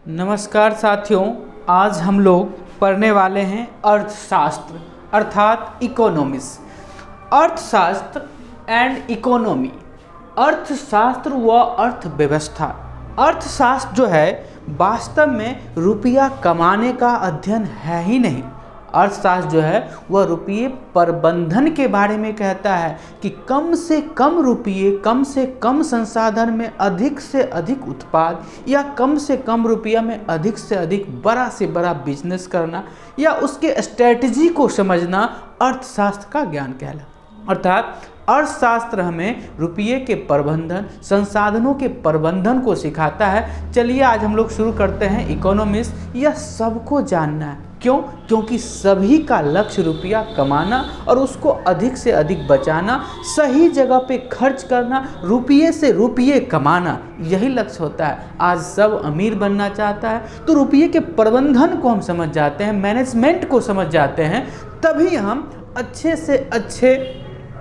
नमस्कार साथियों, आज हम लोग पढ़ने वाले हैं अर्थशास्त्र अर्थात इकोनॉमिक्स। अर्थशास्त्र एंड इकोनॉमी, अर्थशास्त्र व अर्थव्यवस्था। अर्थशास्त्र जो है वास्तव में रुपया कमाने का अध्ययन है ही नहीं। अर्थशास्त्र जो है वह रुपये प्रबंधन के बारे में कहता है कि कम से कम रुपये, कम से कम संसाधन में अधिक से अधिक उत्पाद, या कम से कम रुपया में अधिक से अधिक बड़ा से बड़ा बिजनेस करना, या उसके स्ट्रेटजी को समझना अर्थशास्त्र का ज्ञान कहलाता। अर्थात अर्थशास्त्र हमें रुपये के प्रबंधन, संसाधनों के प्रबंधन को सिखाता है। चलिए आज हम लोग शुरू करते हैं इकोनॉमिक्स। यह सबको जानना है। क्यों? क्योंकि सभी का लक्ष्य रुपया कमाना और उसको अधिक से अधिक बचाना, सही जगह पे खर्च करना, रुपये से रुपये कमाना, यही लक्ष्य होता है। आज सब अमीर बनना चाहता है, तो रुपये के प्रबंधन को हम समझ जाते हैं, मैनेजमेंट को समझ जाते हैं, तभी हम अच्छे से अच्छे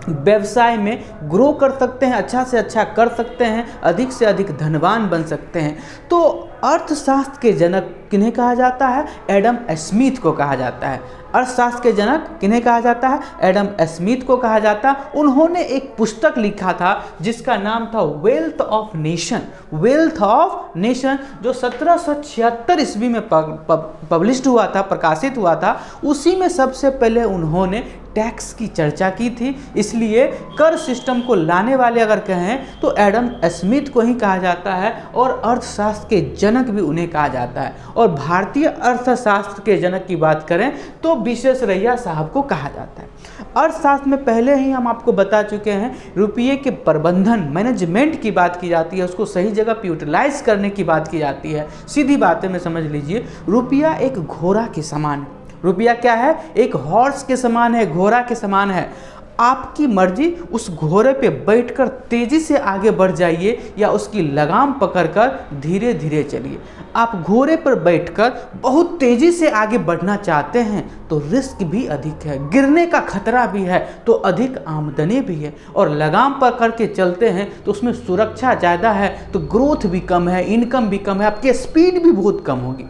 व्यवसाय में ग्रो कर सकते हैं, अच्छा से अच्छा कर सकते हैं, अधिक से अधिक धनवान बन सकते हैं। तो अर्थशास्त्र के जनक किन्हें कहा जाता है? एडम स्मिथ को कहा जाता है। अर्थशास्त्र के जनक किन्हें कहा जाता है? एडम स्मिथ को कहा जाता है। उन्होंने एक पुस्तक लिखा था जिसका नाम था wealth of nation. Wealth of nation जो 1776 ईस्वी में पब्लिश्ड हुआ था, प्रकाशित हुआ था। उसी में सबसे पहले उन्होंने टैक्स की चर्चा की थी। इसलिए कर सिस्टम को लाने वाले अगर कहें तो एडम स्मिथ को ही कहा जाता है, और अर्थशास्त्र के जनक भी उन्हें कहा जाता है। और भारतीय अर्थशास्त्र के जनक की बात करें तो विश्वेश्वरैया साहब को कहा जाता है। अर्थशास्त्र में पहले ही हम आपको बता चुके हैं, रुपये के प्रबंधन, मैनेजमेंट की बात की जाती है, उसको सही जगह पर यूटिलाइज करने की बात की जाती है। सीधी बातें में समझ लीजिए, रुपया एक घोड़ा के समान है। रुपया क्या है? एक हॉर्स के समान है, घोड़ा के समान है। आपकी मर्जी, उस घोड़े पे बैठकर तेजी से आगे बढ़ जाइए या उसकी लगाम पकड़कर धीरे धीरे चलिए। आप घोड़े पर बैठकर बहुत तेजी से आगे बढ़ना चाहते हैं तो रिस्क भी अधिक है, गिरने का खतरा भी है, तो अधिक आमदनी भी है। और लगाम पकड़ के चलते हैं तो उसमें सुरक्षा ज़्यादा है, तो ग्रोथ भी कम है, इनकम भी कम है, आपकी स्पीड भी बहुत कम होगी।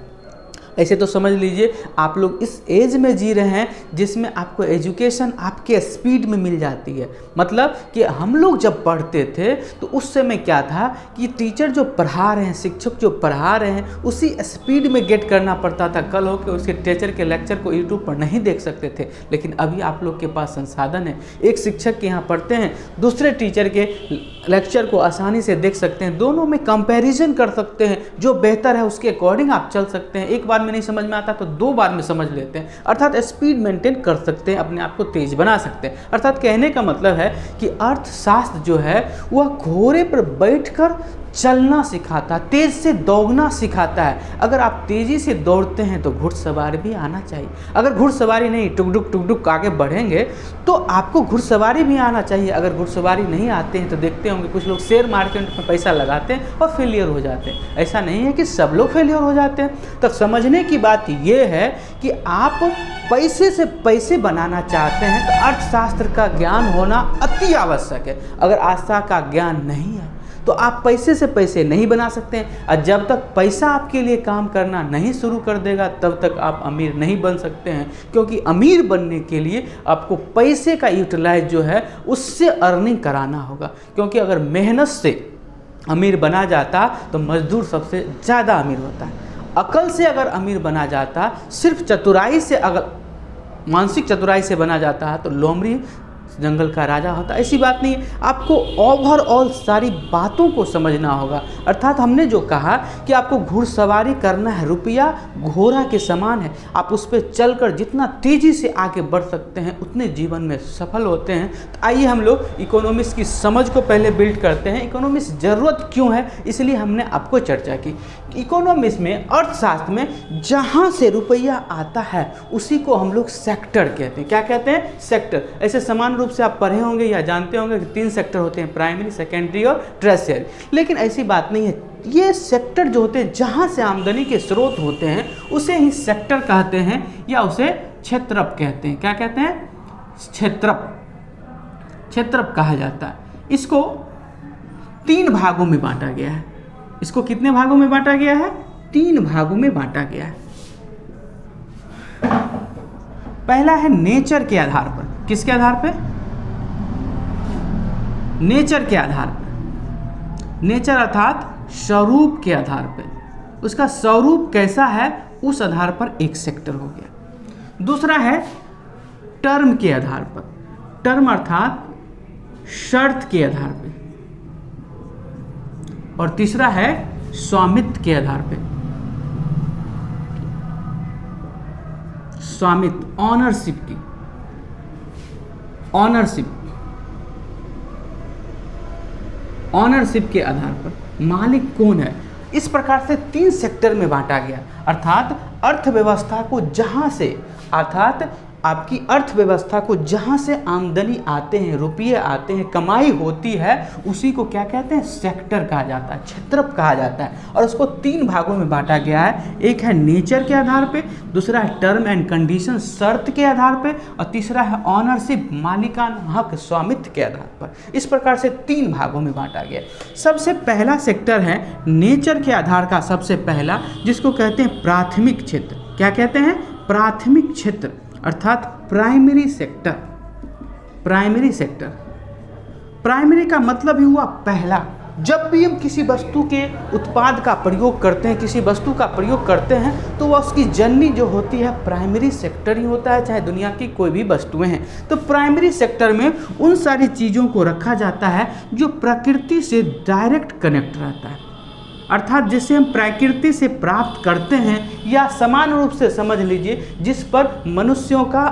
ऐसे तो समझ लीजिए आप लोग इस एज में जी रहे हैं जिसमें आपको एजुकेशन आपके स्पीड में मिल जाती है। मतलब कि हम लोग जब पढ़ते थे तो उस समय क्या था कि टीचर जो पढ़ा रहे हैं, शिक्षक जो पढ़ा रहे हैं, उसी स्पीड में गेट करना पड़ता था। कल हो के उसके टीचर के लेक्चर को यूट्यूब पर नहीं देख सकते थे, लेकिन अभी आप लोग के पास संसाधन है। एक शिक्षक के यहाँ पढ़ते हैं, दूसरे टीचर के लेक्चर को आसानी से देख सकते हैं, दोनों में कंपैरिजन कर सकते हैं, जो बेहतर है उसके अकॉर्डिंग आप चल सकते हैं। एक बार में नहीं समझ में आता तो दो बार में समझ लेते हैं। अर्थात स्पीड मेंटेन कर सकते हैं, अपने आप को तेज बना सकते हैं। अर्थात कहने का मतलब है कि अर्थशास्त्र जो है वह घोड़े पर बैठकर चलना सिखाता, तेज से दौड़ना सिखाता है। अगर आप तेजी से दौड़ते हैं तो घुड़सवारी भी आना चाहिए। अगर घुड़सवारी नहीं, टुक टुक आगे बढ़ेंगे तो आपको घुड़सवारी भी आना चाहिए। अगर घुड़सवारी नहीं आते हैं तो देखते होंगे कुछ लोग शेयर मार्केट में पैसा लगाते हैं और फेलियर हो जाते हैं। ऐसा नहीं है कि सब लोग फेलियर हो जाते हैं। तो समझने की बात ये है कि आप पैसे से पैसे बनाना चाहते हैं तो अर्थशास्त्र का ज्ञान होना अति आवश्यक है। अगर आस्था का ज्ञान नहीं है तो आप पैसे से पैसे नहीं बना सकते हैं, और जब तक पैसा आपके लिए काम करना नहीं शुरू कर देगा तब तक आप अमीर नहीं बन सकते हैं। क्योंकि अमीर बनने के लिए आपको पैसे का यूटिलाइज जो है उससे अर्निंग कराना होगा। क्योंकि अगर मेहनत से अमीर बना जाता तो मजदूर सबसे ज़्यादा अमीर होता है। अकल से अगर अमीर बना जाता, सिर्फ चतुराई से, अगर मानसिक चतुराई से बना जाता है तो लोमड़ी जंगल का राजा होता। ऐसी बात नहीं है, आपको ओवरऑल सारी बातों को समझना होगा। अर्थात हमने जो कहा कि आपको घुड़सवारी करना है, रुपया घोड़ा के समान है, आप उस पर चलकर जितना तेज़ी से आगे बढ़ सकते हैं उतने जीवन में सफल होते हैं। तो आइए हम लोग इकोनॉमिक्स की समझ को पहले बिल्ड करते हैं। इकोनॉमिक्स ज़रूरत क्यों है, इसलिए हमने आपको चर्चा की। इकोनॉमिक्स में, अर्थशास्त्र में जहाँ से रुपया आता है उसी को हम लोग सेक्टर कहते हैं। क्या कहते हैं? सेक्टर। ऐसे समान रूप से आप पढ़े होंगे या जानते होंगे कि 3 सेक्टर होते हैं, प्राइमरी, सेकेंडरी और टर्शियरी। लेकिन ऐसी बात नहीं है। ये सेक्टर जो होते हैं जहाँ से आमदनी के स्रोत होते हैं उसे ही सेक्टर कहते हैं, या उसे क्षेत्रप कहते हैं। क्या कहते हैं? क्षेत्रप। क्षेत्रप कहा जाता है। इसको 3 भागों में बांटा गया है। इसको कितने भागों में बांटा गया है? 3 भागों में बांटा गया है। पहला है नेचर के आधार पर। किसके आधार पे? नेचर के आधार पर। नेचर अर्थात स्वरूप के आधार पर, उसका स्वरूप कैसा है उस आधार पर एक सेक्टर हो गया। दूसरा है टर्म के आधार पर। टर्म अर्थात शर्त के आधार पे। और तीसरा है स्वामित्व के आधार पे। स्वामित्व, ऑनरशिप की, ऑनरशिप के आधार पर मालिक कौन है। इस प्रकार से 3 सेक्टर में बांटा गया। अर्थात अर्थव्यवस्था को जहां से, अर्थात आपकी अर्थव्यवस्था को जहाँ से आमदनी आते हैं, रुपये आते हैं, कमाई होती है, उसी को क्या कहते हैं? सेक्टर कहा जाता है, क्षेत्र कहा जाता है। और उसको 3 भागों में बांटा गया है। एक है नेचर के आधार पे, दूसरा है टर्म एंड कंडीशन, शर्त के आधार पे, और तीसरा है ऑनरशिप, मालिकाना हक, स्वामित्व के आधार पर। इस प्रकार से 3 भागों में बांटा गया। सबसे पहला सेक्टर है नेचर के आधार का, सबसे पहला, जिसको कहते हैं प्राथमिक क्षेत्र। क्या कहते हैं? प्राथमिक क्षेत्र अर्थात primary sector. Primary sector, primary का मतलब ही हुआ पहला। जब भी हम किसी वस्तु के उत्पाद का प्रयोग करते हैं, किसी वस्तु का प्रयोग करते हैं, तो वह उसकी जननी जो होती है प्राइमरी सेक्टर ही होता है, चाहे दुनिया की कोई भी वस्तुएं हैं। तो प्राइमरी सेक्टर में उन सारी चीज़ों को रखा जाता है जो प्रकृति से डायरेक्ट कनेक्ट रहता है, अर्थात जिसे हम प्रकृति से प्राप्त करते हैं, या समान रूप से समझ लीजिए जिस पर मनुष्यों का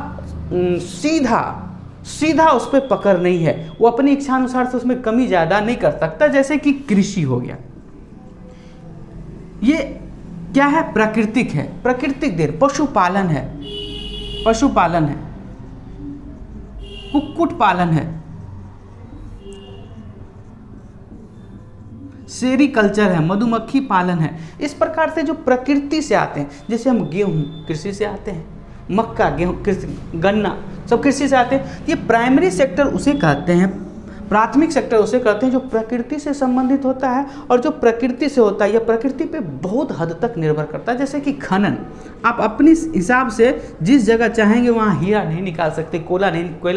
सीधा उस पर पकड़ नहीं है, वो अपनी इच्छानुसार से उसमें कमी ज़्यादा नहीं कर सकता। जैसे कि कृषि हो गया, ये क्या है? प्राकृतिक है, प्राकृतिक देर। पशुपालन है, पशुपालन है, कुक्कुट पालन है, सेरीकल्चर है, मधुमक्खी पालन है। इस प्रकार से जो प्रकृति से आते हैं, जैसे हम गेहूँ कृषि से आते हैं, मक्का, गेहूँ कृषि, गन्ना सब कृषि से आते हैं। ये प्राइमरी सेक्टर उसे कहते हैं, प्राथमिक सेक्टर उसे कहते हैं जो प्रकृति से संबंधित होता है। और जो प्रकृति से होता है यह प्रकृति पे बहुत हद तक निर्भर करता है। जैसे कि खनन, आप अपनी हिसाब से जिस जगह चाहेंगे वहाँ हीरा नहीं निकाल सकते, कोयला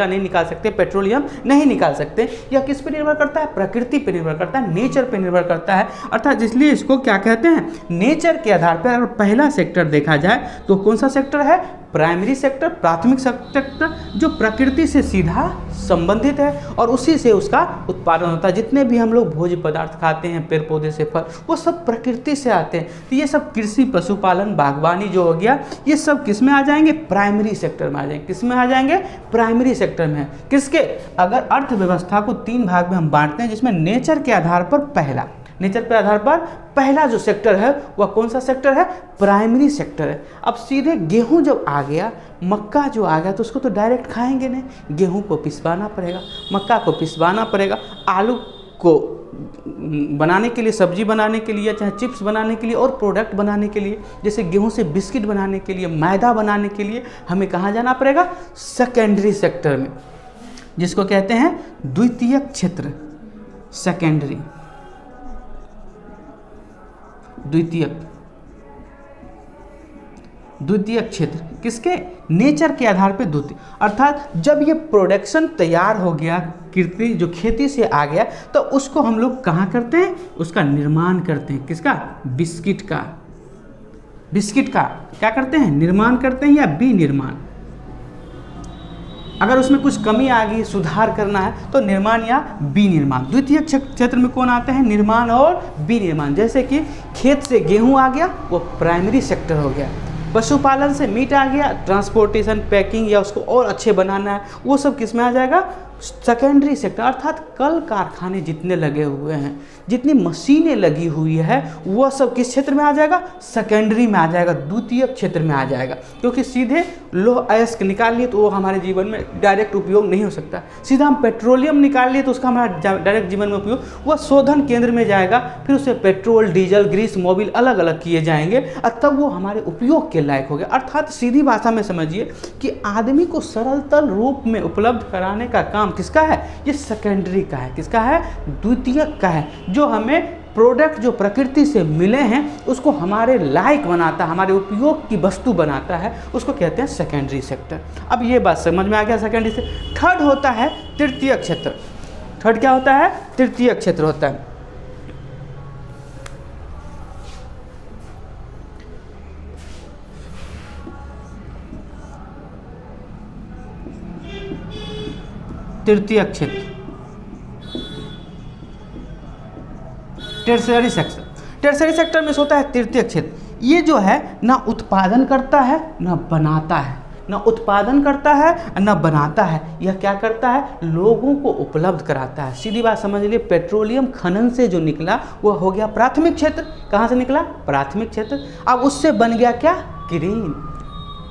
नहीं निकाल सकते, पेट्रोलियम नहीं निकाल सकते। यह किस पे निर्भर करता है? प्रकृति पे निर्भर करता है, नेचर पे निर्भर करता है। अर्थात इसलिए इसको क्या कहते हैं? नेचर के आधार पर। अगर पहला सेक्टर देखा जाए तो कौन सा सेक्टर है? प्राइमरी सेक्टर, प्राथमिक सेक्टर, जो प्रकृति से सीधा संबंधित है और उसी से उसका उत्पादन होता है। जितने भी हम लोग भोज्य पदार्थ खाते हैं, पेड़ पौधे से फल, वो सब प्रकृति से आते हैं। तो ये सब कृषि, पशुपालन, बागवानी जो हो गया, ये सब किस में आ जाएंगे? प्राइमरी सेक्टर में आ जाएंगे। किस में आ जाएंगे? प्राइमरी सेक्टर में। किसके? अगर अर्थव्यवस्था को 3 भाग में हम बांटते हैं, जिसमें नेचर के आधार पर पहला, नेचर के आधार पर पहला जो सेक्टर है वह कौन सा सेक्टर है? प्राइमरी सेक्टर है। अब सीधे गेहूं जब आ गया, मक्का जो आ गया, तो उसको तो डायरेक्ट खाएंगे नहीं, गेहूं को पिसवाना पड़ेगा, मक्का को पिसवाना पड़ेगा, आलू को बनाने के लिए, सब्जी बनाने के लिए, चाहे चिप्स बनाने के लिए और प्रोडक्ट बनाने के लिए, जैसे गेहूं से बिस्किट बनाने के लिए, मैदा बनाने के लिए हमें कहाँ जाना पड़ेगा? सेकेंडरी सेक्टर में, जिसको कहते हैं द्वितीयक क्षेत्र। सेकेंडरी, द्वितीयक क्षेत्र किसके? नेचर के आधार पे द्वितीय। अर्थात जब ये प्रोडक्शन तैयार हो गया, कृषि जो खेती से आ गया, तो उसको हम लोग कहाँ करते हैं? उसका निर्माण करते हैं। किसका? बिस्किट का। बिस्किट का क्या करते हैं? निर्माण करते हैं या विनिर्माण। अगर उसमें कुछ कमी आ गई, सुधार करना है, तो निर्माण या विनिर्माण। द्वितीय क्षेत्र में कौन आते हैं? निर्माण और विनिर्माण। जैसे कि खेत से गेहूं आ गया, वो प्राइमरी सेक्टर हो गया। पशुपालन से मीट आ गया, ट्रांसपोर्टेशन, पैकिंग या उसको और अच्छे बनाना है, वो सब किस में आ जाएगा? Secondary sector. अर्थात कल कारखाने जितने लगे हुए हैं, जितनी मशीनें लगी हुई है, वह सब किस क्षेत्र में आ जाएगा? सेकेंडरी में आ जाएगा, द्वितीय क्षेत्र में आ जाएगा। क्योंकि सीधे लौह अयस्क निकाल लिए तो वो हमारे जीवन में डायरेक्ट उपयोग नहीं हो सकता। सीधा हम पेट्रोलियम निकाल लिए तो उसका हमारा डायरेक्ट जीवन में उपयोग, वह शोधन केंद्र में जाएगा, फिर उसे पेट्रोल, डीजल, ग्रीस, मोबिल अलग अलग किए जाएंगे और तब वो हमारे उपयोग के लायक हो गया। अर्थात सीधी भाषा में समझिए कि आदमी को सरलतल रूप में उपलब्ध कराने का काम किसका है? ये सेकेंडरी का है। किसका है? द्वितीयक का है, जो हमें प्रोडक्ट जो प्रकृति से मिले हैं उसको हमारे लायक बनाता है, हमारे उपयोग की वस्तु बनाता है, उसको कहते हैं सेकेंडरी सेक्टर। अब ये बात समझ में आ गया सेकेंडरी से। थर्ड होता है तृतीय क्षेत्र। थर्ड क्या होता है? तृतीय क्षेत्र होता है। तृतीय क्षेत्र, टर्शियरी सेक्टर। टर्शियरी सेक्टर में होता है तृतीय क्षेत्र। ये जो है ना उत्पादन करता है ना बनाता है, ना उत्पादन करता है ना बनाता है। यह क्या करता है? लोगों को उपलब्ध कराता है। सीधी बात समझ लीजिए, पेट्रोलियम खनन से जो निकला वो हो गया प्राथमिक क्षेत्र। कहाँ से निकला? प्राथमिक क्षेत्र। अब उससे बन गया क्या? क्रीम,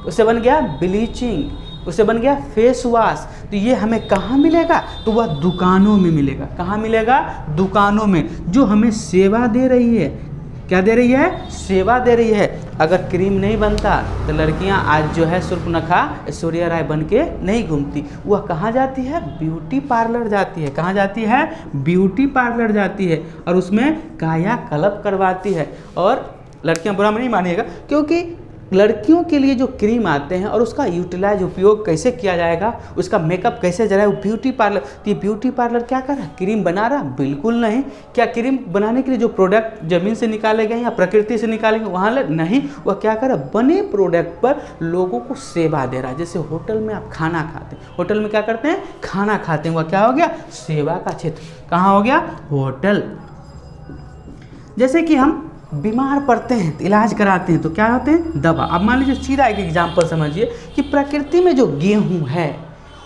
उससे बन गया ब्लीचिंग, उससे बन गया फेस वॉश। तो ये हमें कहाँ मिलेगा? तो वह दुकानों में मिलेगा। कहाँ मिलेगा? दुकानों में, जो हमें सेवा दे रही है। क्या दे रही है? सेवा दे रही है। अगर क्रीम नहीं बनता तो लड़कियां आज जो है सुर्पनखा ऐश्वर्या राय बन के नहीं घूमती। वह कहाँ जाती है? ब्यूटी पार्लर जाती है। कहाँ जाती है? ब्यूटी पार्लर जाती है और उसमें कायाकल्प करवाती है। और लड़कियां बुरा नहीं मानिएगा, क्योंकि लड़कियों के लिए जो क्रीम आते हैं और उसका यूटिलाइज उपयोग कैसे किया जाएगा, उसका मेकअप कैसे जरा वो ब्यूटी पार्लर। तो ये ब्यूटी पार्लर क्या कर रहा है? क्रीम बना रहा? बिल्कुल नहीं। क्या क्रीम बनाने के लिए जो प्रोडक्ट ज़मीन से निकाले गए या प्रकृति से निकालेंगे वहाँ नहीं, वह क्या कर रहा है? बने प्रोडक्ट पर लोगों को सेवा दे रहा है। जैसे होटल में आप खाना खाते हैं, होटल में क्या करते हैं? खाना खाते हैं। वह क्या हो गया? सेवा का क्षेत्र। कहाँ हो गया? होटल। जैसे कि हम बीमार पड़ते हैं तो इलाज कराते हैं तो क्या होते हैं? दवा। अब मान लीजिए सीधा एक एग्जाम्पल समझिए कि प्रकृति में जो गेहूं है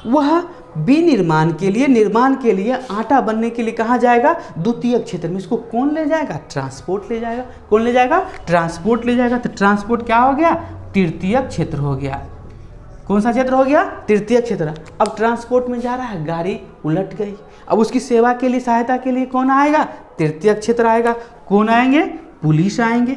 वह विनिर्माण के लिए, निर्माण के लिए, आटा बनने के लिए कहाँ जाएगा? द्वितीय क्षेत्र में। इसको कौन ले जाएगा? ट्रांसपोर्ट ले जाएगा। कौन ले जाएगा? ट्रांसपोर्ट ले जाएगा। तो ट्रांसपोर्ट क्या हो गया? तृतीय क्षेत्र हो गया। कौन सा क्षेत्र हो गया? तृतीय क्षेत्र। अब ट्रांसपोर्ट में जा रहा है, गाड़ी उलट गई, अब उसकी सेवा के लिए, सहायता के लिए कौन आएगा? तृतीय क्षेत्र आएगा। कौन आएंगे? पुलिस आएंगे,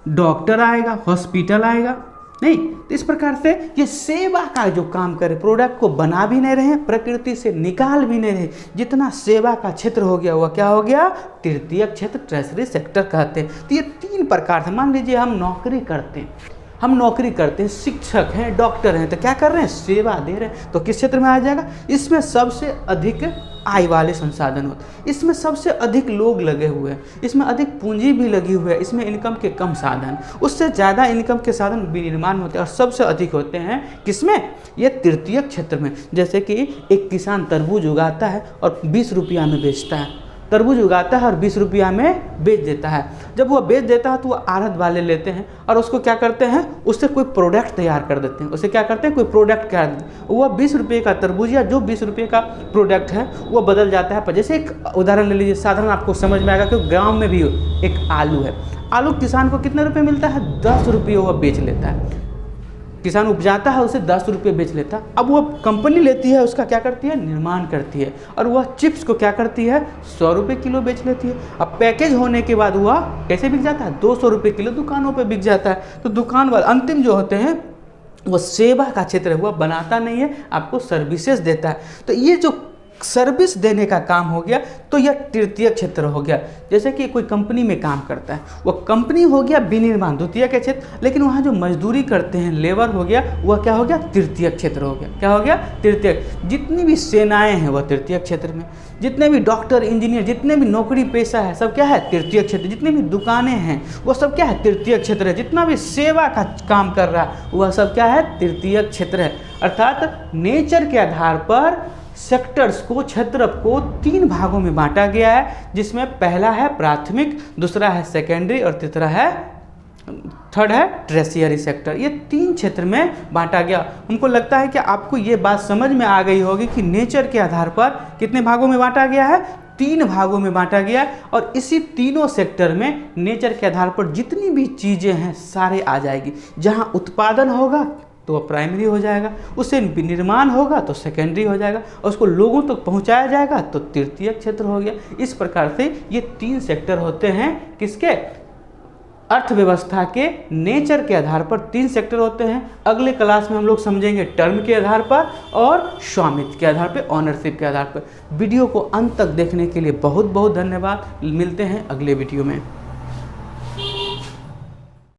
डॉक्टर आएगा, हॉस्पिटल आएगा। नहीं, तो इस प्रकार से ये सेवा का जो काम करे, प्रोडक्ट को बना भी नहीं रहे, प्रकृति से निकाल भी नहीं रहे, जितना सेवा का क्षेत्र हो गया वह क्या हो गया? तृतीय क्षेत्र, टर्शियरी सेक्टर कहते हैं। तो ये तीन प्रकार से, मान लीजिए हम नौकरी करते हैं, शिक्षक हैं, डॉक्टर हैं, तो क्या कर रहे हैं? सेवा दे रहे हैं। तो किस क्षेत्र में आ जाएगा? इसमें सबसे अधिक आय वाले संसाधन होते हैं, इसमें सबसे अधिक लोग लगे हुए हैं, इसमें अधिक पूंजी भी लगी हुई है, इसमें इनकम के कम साधन, उससे ज़्यादा इनकम के साधन विनिर्माण होते हैं और सबसे अधिक होते हैं किसमें? ये तृतीय क्षेत्र में। जैसे कि एक किसान तरबूज उगाता है और 20 रुपया में बेचता है, तरबूज उगाता है और 20 रुपया में बेच देता है। जब वह बेच देता है तो वह आढ़त वाले लेते हैं और उसको क्या करते हैं? उससे कोई प्रोडक्ट तैयार कर देते हैं। उससे क्या करते हैं? कोई प्रोडक्ट तैयार देते हैं। वह 20 रुपये का तरबूज या जो 20 रुपये का प्रोडक्ट है वह बदल जाता है। जैसे एक उदाहरण ले लीजिए, साधारण आपको समझ में आएगा कि गाँव में भी एक आलू है। आलू किसान को कितने रुपये मिलता है? 10 रुपये वह बेच लेता है। किसान उपजाता है, उसे 10 रुपये बेच लेता। अब वह कंपनी लेती है, उसका क्या करती है? निर्माण करती है और वह चिप्स को क्या करती है? 100 रुपये किलो बेच लेती है। अब पैकेज होने के बाद वह कैसे बिक जाता है? 200 रुपये किलो दुकानों पे बिक जाता है। तो दुकान वाले अंतिम जो होते हैं वो सेवा का क्षेत्र है, वह बनाता नहीं है, आपको सर्विसेज देता है। तो ये जो सर्विस देने का काम हो गया तो यह तृतीय क्षेत्र हो गया। जैसे कि कोई कंपनी में काम करता है, वह कंपनी हो गया विनिर्माण, द्वितीय के क्षेत्र, लेकिन वहाँ जो मजदूरी करते हैं, लेबर हो गया, वह क्या हो गया? तृतीय क्षेत्र हो गया। क्या हो गया? तृतीय। जितनी भी सेनाएं हैं वह तृतीय क्षेत्र में, जितने भी डॉक्टर, इंजीनियर, जितने भी नौकरी पेशा है सब क्या है? तृतीय क्षेत्र। जितनी भी दुकानें हैं वह सब क्या है? तृतीय क्षेत्र है। जितना भी सेवा का काम कर रहा है वह सब क्या है? तृतीय क्षेत्र है। अर्थात नेचर के आधार पर सेक्टर्स को, क्षेत्र को 3 भागों में बांटा गया है, जिसमें पहला है प्राथमिक, दूसरा है सेकेंडरी और थर्ड है टर्शियरी सेक्टर। ये 3 क्षेत्र में बांटा गया। हमको लगता है कि आपको ये बात समझ में आ गई होगी कि नेचर के आधार पर कितने भागों में बांटा गया है? 3 भागों में बांटा गया है और इसी तीनों सेक्टर में नेचर के आधार पर जितनी भी चीज़ें हैं सारे आ जाएगी। जहाँ उत्पादन होगा तो वह प्राइमरी हो जाएगा, उससे निर्माण होगा तो सेकेंडरी हो जाएगा और उसको लोगों तक पहुंचाया जाएगा तो तृतीय क्षेत्र हो गया। इस प्रकार से ये 3 सेक्टर होते हैं किसके? अर्थव्यवस्था के नेचर के आधार पर 3 सेक्टर होते हैं। अगले क्लास में हम लोग समझेंगे टर्म के आधार पर और स्वामित्व के आधार पर, ऑनरशिप के आधार पर। वीडियो को अंत तक देखने के लिए बहुत बहुत धन्यवाद। मिलते हैं अगले वीडियो में।